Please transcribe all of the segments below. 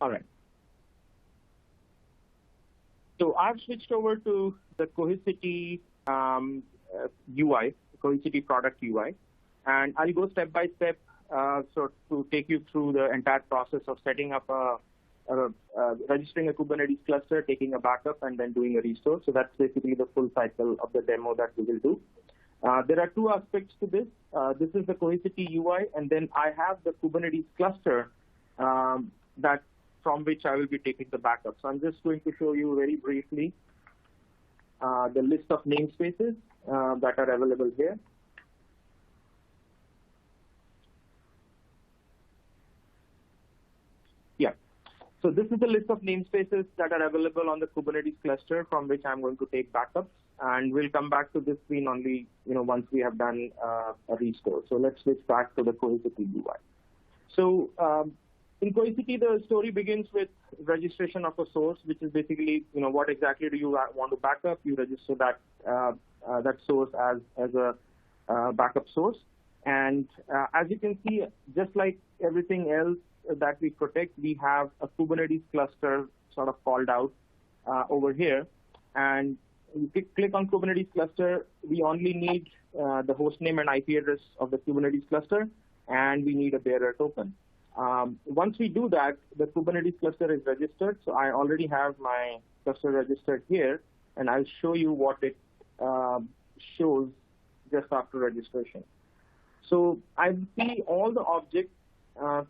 All right. So I've switched over to the Cohesity UI, Cohesity product UI, and I'll go step by step so to take you through the entire process of setting up registering a Kubernetes cluster, taking a backup, and then doing a restore. So that's basically the full cycle of the demo that we will do. There are two aspects to this. This is the Cohesity UI, and then I have the Kubernetes cluster from which I will be taking the backup. So I'm just going to show you very briefly the list of namespaces that are available here. Yeah. So this is the list of namespaces that are available on the Kubernetes cluster from which I'm going to take backups. And we'll come back to this screen only once we have done a restore. So let's switch back to the Cohesity UI. So in Cohesity, the story begins with registration of a source, which is basically, what exactly do you want to back up? You register that source as a backup source. And as you can see, just like everything else that we protect, we have a Kubernetes cluster sort of called out over here. And you click on Kubernetes cluster, we only need the host name and IP address of the Kubernetes cluster, and we need a bearer token. Once we do that, the Kubernetes cluster is registered. So I already have my cluster registered here, and I'll show you what it shows just after registration. So I see all the objects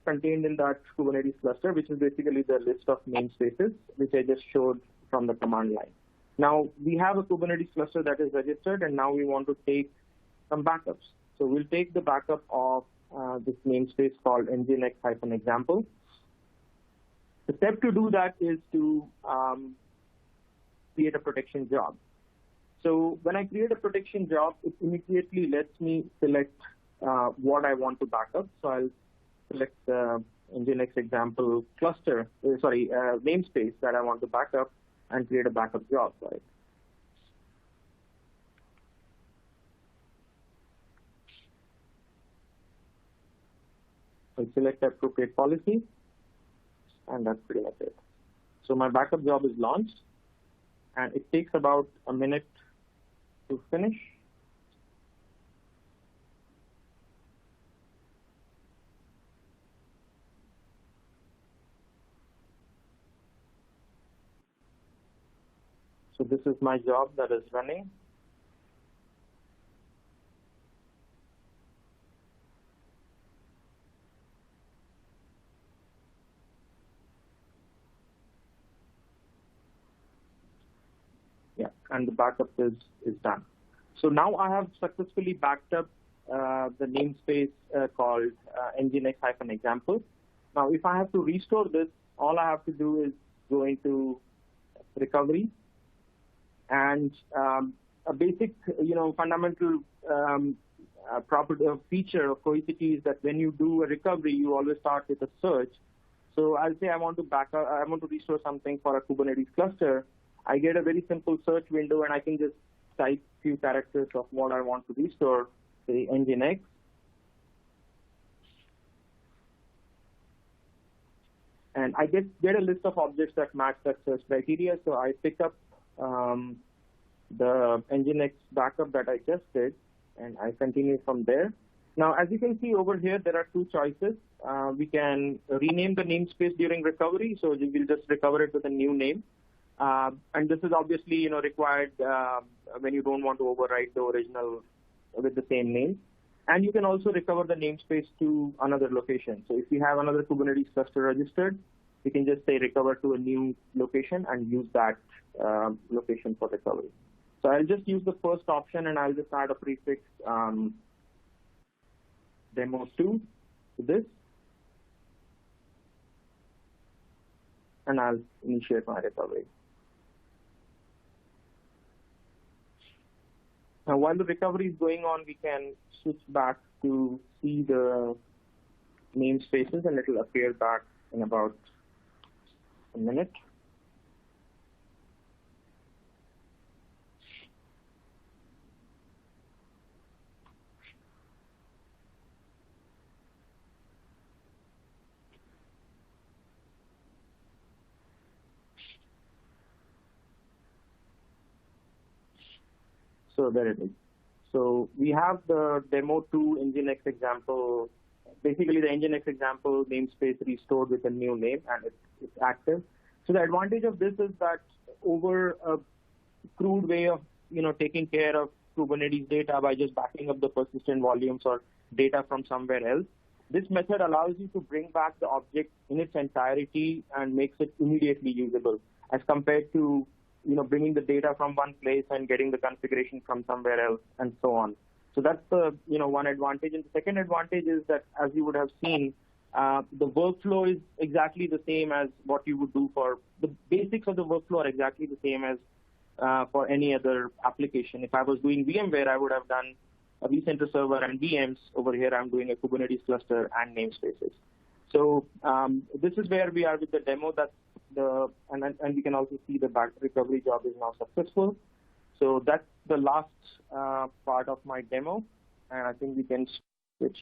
contained in that Kubernetes cluster, which is basically the list of namespaces, which I just showed from the command line. Now, we have a Kubernetes cluster that is registered, and now we want to take some backups. So we'll take the backup of this namespace called nginx-example. The step to do that is to create a protection job. So when I create a protection job, it immediately lets me select what I want to back up. So I'll select the nginx-example cluster, namespace that I want to back up, and create a backup job for it. So select the appropriate policy, and that's pretty much it. So my backup job is launched, and it takes about a minute to finish. So this is my job that is running. Yeah, and the backup is done. So now I have successfully backed up the namespace called nginx-example. Now, if I have to restore this, all I have to do is go into recovery. And a basic, fundamental property or feature of Cohesity is that when you do a recovery, you always start with a search. So I'll say I want to restore something for a Kubernetes cluster. I get a very simple search window, and I can just type a few characters of what I want to restore, say nginx. And I get a list of objects that match that search criteria. So I pick up the nginx backup that I just did, and I continue from there. Now, as you can see over here, there are two choices. We can rename the namespace during recovery, so we'll just recover it with a new name. And this is obviously required when you don't want to overwrite the original with the same name. And you can also recover the namespace to another location. So if you have another Kubernetes cluster registered, you can just say recover to a new location and use that location for recovery. So I'll just use the first option, and I'll just add a prefix demo2 to this. And I'll initiate my recovery. Now, while the recovery is going on, we can switch back to see the namespaces, and it will appear back in about a minute. So there it is. So we have the demo 2 Nginx example. Basically, the Nginx example namespace restored with a new name, and it's active. So the advantage of this is that over a crude way of taking care of Kubernetes data by just backing up the persistent volumes or data from somewhere else, this method allows you to bring back the object in its entirety and makes it immediately usable, as compared to bringing the data from one place and getting the configuration from somewhere else, and so on. So that's the one advantage. And the second advantage is that, as you would have seen, the workflow is exactly the same as what you would do for the basics of the workflow are exactly the same as for any other application. If I was doing VMware, I would have done a vCenter server and VMs. Over here, I'm doing a Kubernetes cluster and namespaces. So this is where we are with the demo. And we can also see the back recovery job is now successful. So that's the last part of my demo, and I think we can switch.